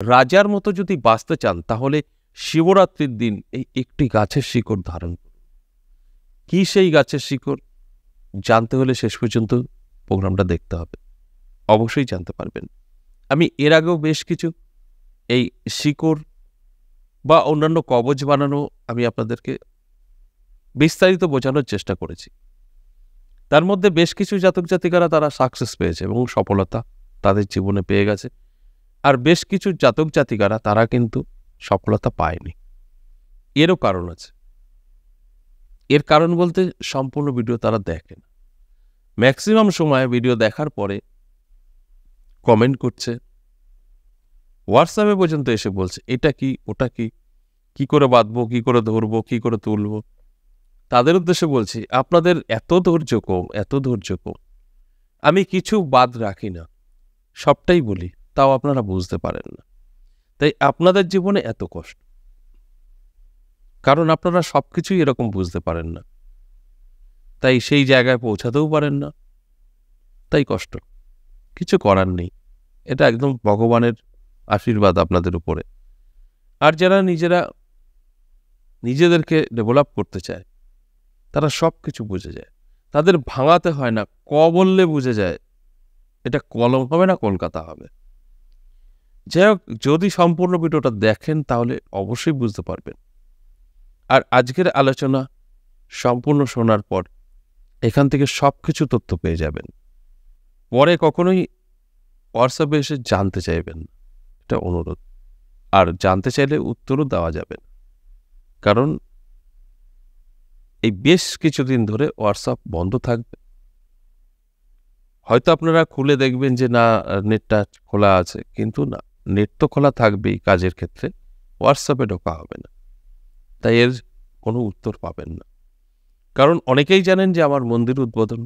রাজার মতো যদি বাঁচতে চান তাহলে শিবরাত্রির দিন এই একটি গাছের শিকড় ধারণ করুন। কি সেই গাছের শিকড় জানতে হলে শেষ পর্যন্ত প্রোগ্রামটা দেখতে হবে, অবশ্যই জানতে পারবেন। আমি এর আগেও বেশ কিছু এই শিকড় বা অন্যান্য কবচ বানানো আমি আপনাদেরকে বিস্তারিত বোঝানোর চেষ্টা করেছি। তার মধ্যে বেশ কিছু জাতক জাতিকারা তারা সাকসেস পেয়েছে এবং সফলতা তাদের জীবনে পেয়ে গেছে, আর বেশ কিছু জাতক জাতিকারা তারা কিন্তু সফলতা পায়নি। এরও কারণ আছে। এর কারণ বলতে সম্পূর্ণ ভিডিও তারা দেখে না। ম্যাক্সিমাম সময় ভিডিও দেখার পরে কমেন্ট করছে, হোয়াটসঅ্যাপে পর্যন্ত এসে বলছে এটা কি ওটা কি, কি করে বাঁধবো, কি করে ধরবো, কি করে তুলবো। তাদের উদ্দেশ্যে বলছি, আপনাদের এত ধৈর্য কম, এত ধৈর্য কম। আমি কিছু বাদ রাখি না, সবটাই বলি, তাও আপনারা বুঝতে পারেন না। তাই আপনাদের জীবনে এত কষ্ট, কারণ আপনারা সবকিছুই এরকম বুঝতে পারেন না, তাই সেই জায়গায় পৌঁছাতেও পারেন না, তাই কষ্ট। কিছু করার নেই, এটা একদম ভগবানের আশীর্বাদ আপনাদের উপরে। আর যারা নিজেদেরকে ডেভেলপ করতে চায় তারা সব কিছু বুঝে যায়, তাদের ভাঙাতে হয় না, বললে বুঝে যায় এটা কলম হবে না কলকাতা হবে। যাই হোক, যদি সম্পূর্ণ ভিডিওটা দেখেন তাহলে অবশ্যই বুঝতে পারবেন। আর আজকের আলোচনা সম্পূর্ণ শোনার পর এখান থেকে সব কিছু তথ্য পেয়ে যাবেন। পরে কখনোই হোয়াটসঅ্যাপে এসে জানতে চাইবেন না, এটা অনুরোধ। আর জানতে চাইলে উত্তরও দেওয়া যাবে না, কারণ এই বেশ কিছুদিন ধরে হোয়াটসঅ্যাপ বন্ধ থাকবে। হয়তো আপনারা খুলে দেখবেন যে না, নেটটা খোলা আছে, কিন্তু না, নেট তো খোলা থাকবেই কাজের ক্ষেত্রে, হোয়াটসঅ্যাপে ঢোকা হবে না। তাই এর কোনো উত্তর পাবেন না। কারণ অনেকেই জানেন যে আমার মন্দির উদ্বোধন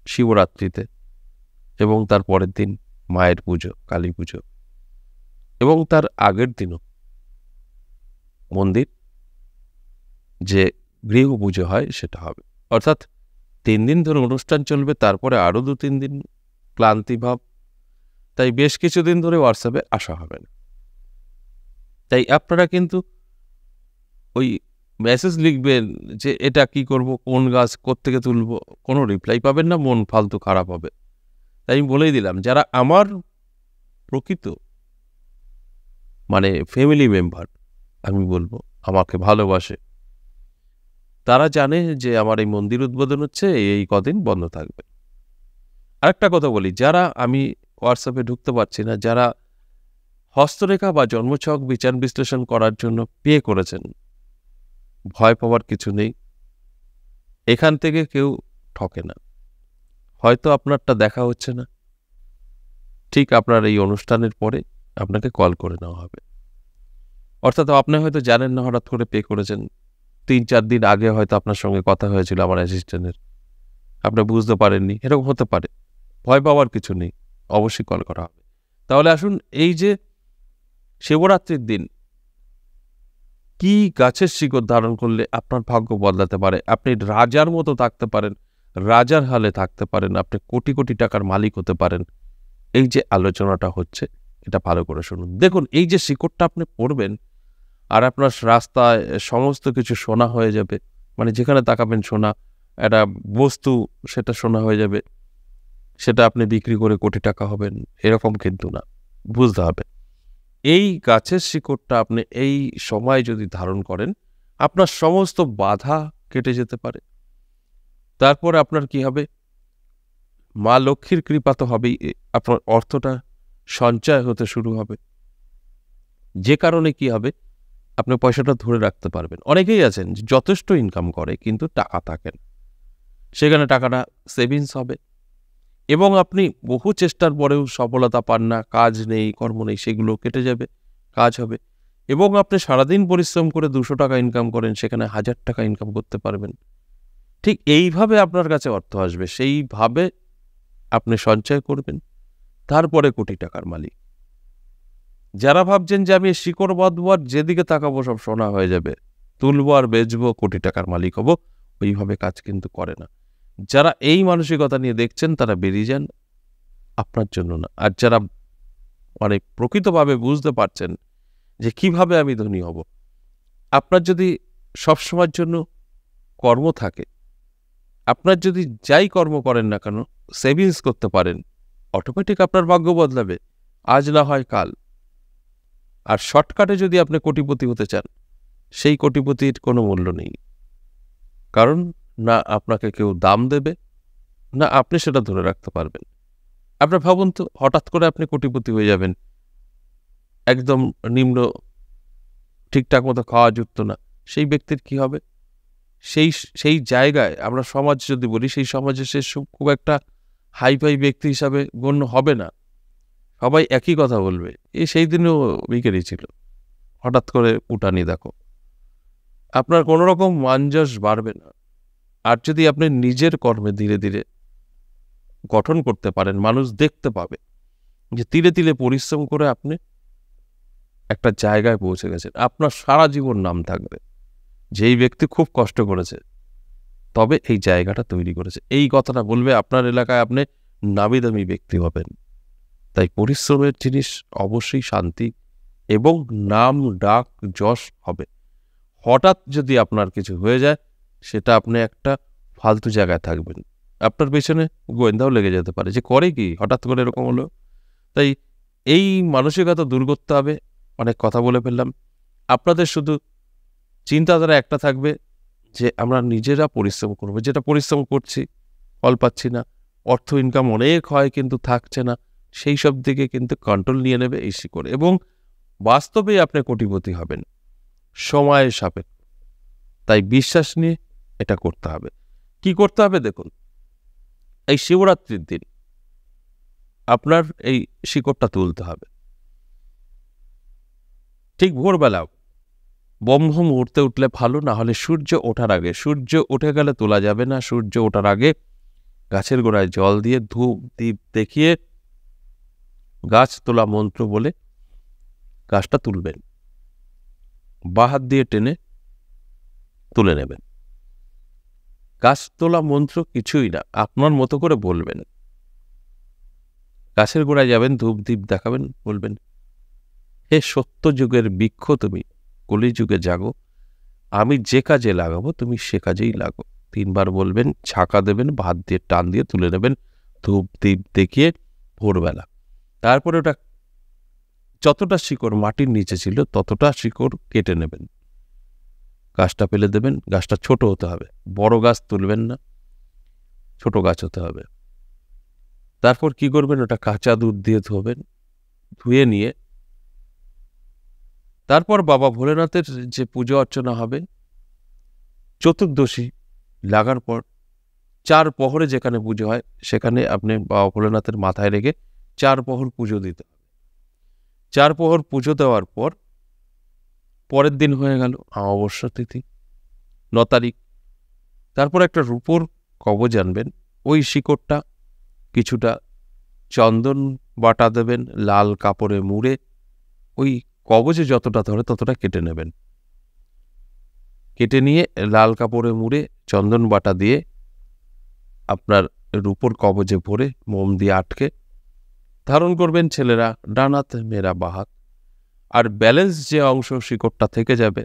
শিবরাত্রিতে, এবং তার পরের দিন মায়ের পুজো, কালী পুজো, এবং তার আগের দিনও মন্দির যে গৃহ পুজো হয় সেটা হবে। অর্থাৎ 3 দিন ধরে অনুষ্ঠান চলবে, তারপরে আরও 2-3 দিন ক্লান্তি ভাব। তাই বেশ কিছুদিন ধরে হোয়াটসঅ্যাপে আসা হবে না। তাই আপনারা কিন্তু ওই মেসেজ লিখবেন যে এটা কি করব, কোন গাছ কোত্থেকে তুলব, কোনো রিপ্লাই পাবেন না, মন ফালতু খারাপ হবে। তাই আমি বলেই দিলাম, যারা আমার প্রকৃত ফ্যামিলি মেম্বার, আমি বলবো আমাকে ভালোবাসে, তারা জানে যে আমার এই মন্দির উদ্বোধন হচ্ছে, এই কদিন বন্ধ থাকবে। আরেকটা কথা বলি, যারা আমি হোয়াটসঅ্যাপে ঢুকতে পারছি না, যারা হস্তরেখা বা জন্মছক বিচার বিশ্লেষণ করার জন্য পে করেছেন, ভয় পাওয়ার কিছু নেই। এখান থেকে কেউ ঠকে না। হয়তো আপনারটা দেখা হচ্ছে না, ঠিক আপনার এই অনুষ্ঠানের পরে আপনাকে কল করে নেওয়া হবে। অর্থাৎ আপনি হয়তো জানেন না, হঠাৎ করে পে করেছেন, 3-4 দিন আগে হয়তো আপনার সঙ্গে কথা হয়েছিল আমার অ্যাসিস্ট্যান্টের, আপনি বুঝতে পারেননি, এরকম হতে পারে। ভয় পাওয়ার কিছু নেই, অবশ্যই কল করা হবে। তাহলে আসুন, এই যে শিবরাত্রির দিন কি গাছের শিকড় ধারণ করলে আপনার ভাগ্য বদলাতে পারে, আপনি রাজার মতো থাকতে পারেন, রাজার হালে থাকতে পারেন, আপনি কোটি কোটি টাকার মালিক হতে পারেন, এই যে আলোচনাটা হচ্ছে, এটা ভালো করে শুনুন। দেখুন, এই যে শিকড়টা আপনি পড়বেন, আর আপনার রাস্তায় সমস্ত কিছু সোনা হয়ে যাবে, যেখানে তাকাবেন সোনা, একটা বস্তু সেটা সোনা হয়ে যাবে, সেটা আপনি বিক্রি করে কোটি টাকা হবেন, এরকম কিন্তু না, বুঝতে হবে। এই গাছের শিকড়টা আপনি এই সময় যদি ধারণ করেন, আপনার সমস্ত বাধা কেটে যেতে পারে। তারপরে আপনার কি হবে, মা লক্ষ্মীর কৃপা তো হবেই, আপনার অর্থটা সঞ্চয় হতে শুরু হবে, যে কারণে কি হবে, আপনি পয়সাটা ধরে রাখতে পারবেন। অনেকেই আছেন যথেষ্ট ইনকাম করে কিন্তু টাকা থাকে না, সেখানে টাকাটা সেভিংস হবে, এবং আপনি বহু চেষ্টার পরেও সফলতা পান না, কাজ নেই, কর্ম নেই, সেগুলো কেটে যাবে, কাজ হবে। এবং আপনি সারাদিন পরিশ্রম করে 200 টাকা ইনকাম করেন, সেখানে 1000 টাকা ইনকাম করতে পারবেন। ঠিক এইভাবে আপনার কাছে অর্থ আসবে, সেইভাবে আপনি সঞ্চয় করবেন, তারপরে কোটি টাকার মালিক। যারা ভাবছেন যে আমি শিকড় বাঁধবো আর যেদিকে তাকাবো সব সোনা হয়ে যাবে, তুলবো আর বেচবো, কোটি টাকার মালিক হব, ওইভাবে কাজ কিন্তু করে না। যারা এই মানসিকতা নিয়ে দেখছেন তারা বেরিয়ে যান, আপনার জন্য না। আর যারা মানে প্রকৃতভাবে বুঝতে পারছেন যে কিভাবে আমি ধনী হব। আপনার যদি সবসময়ের জন্য কর্ম থাকে, আপনার যদি যাই কর্ম করেন না কেন সেভিংস করতে পারেন, অটোমেটিক আপনার ভাগ্য বদলাবে, আজ না হয় কাল। আর শর্টকাটে যদি আপনি কোটিপতি হতে চান, সেই কোটিপতির কোনো মূল্য নেই, কারণ না আপনাকে কেউ দাম দেবে, না আপনি সেটা ধরে রাখতে পারবেন। আপনার ভাবুন তো, হঠাৎ করে আপনি কোটিপতি হয়ে যাবেন, একদম নিম্ন, ঠিকঠাক মতো খাওয়া যুক্ত না, সেই ব্যক্তির কি হবে? সেই সেই জায়গায় আমরা সমাজ যদি বলি, সেই সমাজে সে খুব একটা হাইফাই ব্যক্তি হিসাবে গণ্য হবে না। সবাই একই কথা বলবে, সেই দিনেও ভিখারি ছিল, হঠাৎ করে উঠানি দেখো। আপনার কোনো রকম মানযশ বাড়বে না। আর যদি আপনি নিজের কর্মে ধীরে ধীরে গঠন করতে পারেন, মানুষ দেখতে পাবে যে ধীরে ধীরে পরিশ্রম করে আপনি একটা জায়গায় পৌঁছে গেছেন, আপনার সারা জীবন নাম থাকবে যেই ব্যক্তি খুব কষ্ট করেছে, তবে এই জায়গাটা তৈরি করেছে। এই কথাটা বলবে, আপনার এলাকায় আপনি নামি দামি ব্যক্তি হবেন। তাই পরিশ্রমের জিনিস অবশ্যই শান্তি এবং নাম ডাক যশ হবে। হঠাৎ যদি আপনার কিছু হয়ে যায়, সেটা আপনি একটা ফালতু জায়গায় থাকবেন, আপনার পেছনে গোয়েন্দাও লেগে যেতে পারে যে করে কি, হঠাৎ করে এরকম হলো। তাই এই মানসিকতা দূর করতে হবে। অনেক কথা বলে ফেললাম। আপনাদের শুধু চিন্তাধারা একটা থাকবে যে আমরা নিজেরা পরিশ্রম করবো, যেটা পরিশ্রম করছি ফল পাচ্ছি না, অর্থ ইনকাম অনেক হয় কিন্তু থাকছে না, সেই সব দিকে কিন্তু কন্ট্রোল নিয়ে নেবে এই শিকড়, এবং বাস্তবেই আপনি কোটিপতি হবেন সময়ের সাপেক্ষ। তাই বিশ্বাস নিয়ে এটা করতে হবে। কি করতে হবে দেখুন, এই শিবরাত্রির দিন আপনার এই শিকড়টা তুলতে হবে ঠিক ভোরবেলা, ব্রহ্ম মুহূর্তে উঠলে ভালো, না হলে সূর্য ওঠার আগে। সূর্য উঠে গেলে তোলা যাবে না, সূর্য ওঠার আগে গাছের গোড়ায় জল দিয়ে ধূপ দীপ দেখিয়ে গাছ তোলা মন্ত্র বলে গাছটা তুলবেন, বাঁ হাত দিয়ে টেনে তুলে নেবেন। গাছ তোলা মন্ত্র কিছুই না, আপনার মতো করে বলবেন। গাছের গোড়ায় যাবেন, ধূপ দীপ দেখাবেন, বলবেন, হে সত্য যুগের বৃক্ষ তুমি, কলিযুগে জাগো, আমি যে কাজে লাগাবো তুমি সে কাজেই লাগো। 3 বার বলবেন, ছাকা দেবেন, ভাত দিয়ে টান দিয়ে তুলে নেবেন ধূপ দীপ দেখিয়ে ভোরবেলা। তারপরে ওটা যতটা শিকড় মাটির নিচে ছিল ততটা শিকড় কেটে নেবেন, গাছটা ফেলে দেবেন। গাছটা ছোট হতে হবে, বড় গাছ তুলবেন না, ছোট গাছ হতে হবে। তারপর কি করবেন, ওটা কাঁচা দুধ দিয়ে ধোবেন, ধুয়ে নিয়ে তারপর বাবা ভোলেনাথের যে পুজো অর্চনা হবে, চতুর্দশী লাগার পর 4 প্রহরে যেখানে পুজো হয় সেখানে আপনি বাবা ভোলেনাথের মাথায় রেখে 4 প্রহর পুজো দিতে হবে। 4 প্রহর পুজো দেওয়ার পর পরের দিন হয়ে গেল অমাবস্যা তিথি, 9 তারিখ। তারপর একটা রূপোর কবজ আনবেন, ওই শিকড়টা কিছুটা চন্দন বাটা দেবেন, লাল কাপড়ে মুড়ে ওই কবজে যতটা ধরে ততটা কেটে নেবেন। কেটে নিয়ে লাল কাপড়ে মুড়ে চন্দন বাটা দিয়ে আপনার রূপোর কবজে ভরে মোম দিয়ে আটকে ধারণ করবেন। ছেলেরা ডান হাত, মেয়েরা বাঁ হাত। আর ব্যালেন্স যে অংশ শিকড়টা থেকে যাবে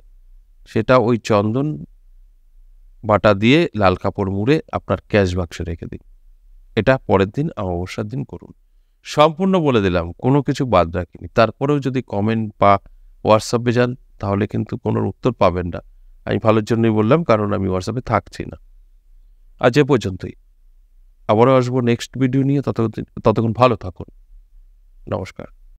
সেটা ওই চন্দন বাটা দিয়ে লাল কাপড় মুড়ে আপনার ক্যাশ বাক্সে রেখে দিন। এটা পরের দিন অমাবস্যার দিন করুন। সম্পূর্ণ বলে দিলাম, কোনো কিছু বাদ রাখিনি। তারপরেও যদি কমেন্ট বা হোয়াটসঅ্যাপে যান তাহলে কিন্তু কোনো উত্তর পাবেন না। আমি ভালোর জন্যই বললাম, কারণ আমি হোয়াটসঅ্যাপে থাকছি না। আজ এ পর্যন্তই, আবারও আসবো নেক্সট ভিডিও নিয়ে। ততক্ষণ ভালো থাকুন। নমস্কার।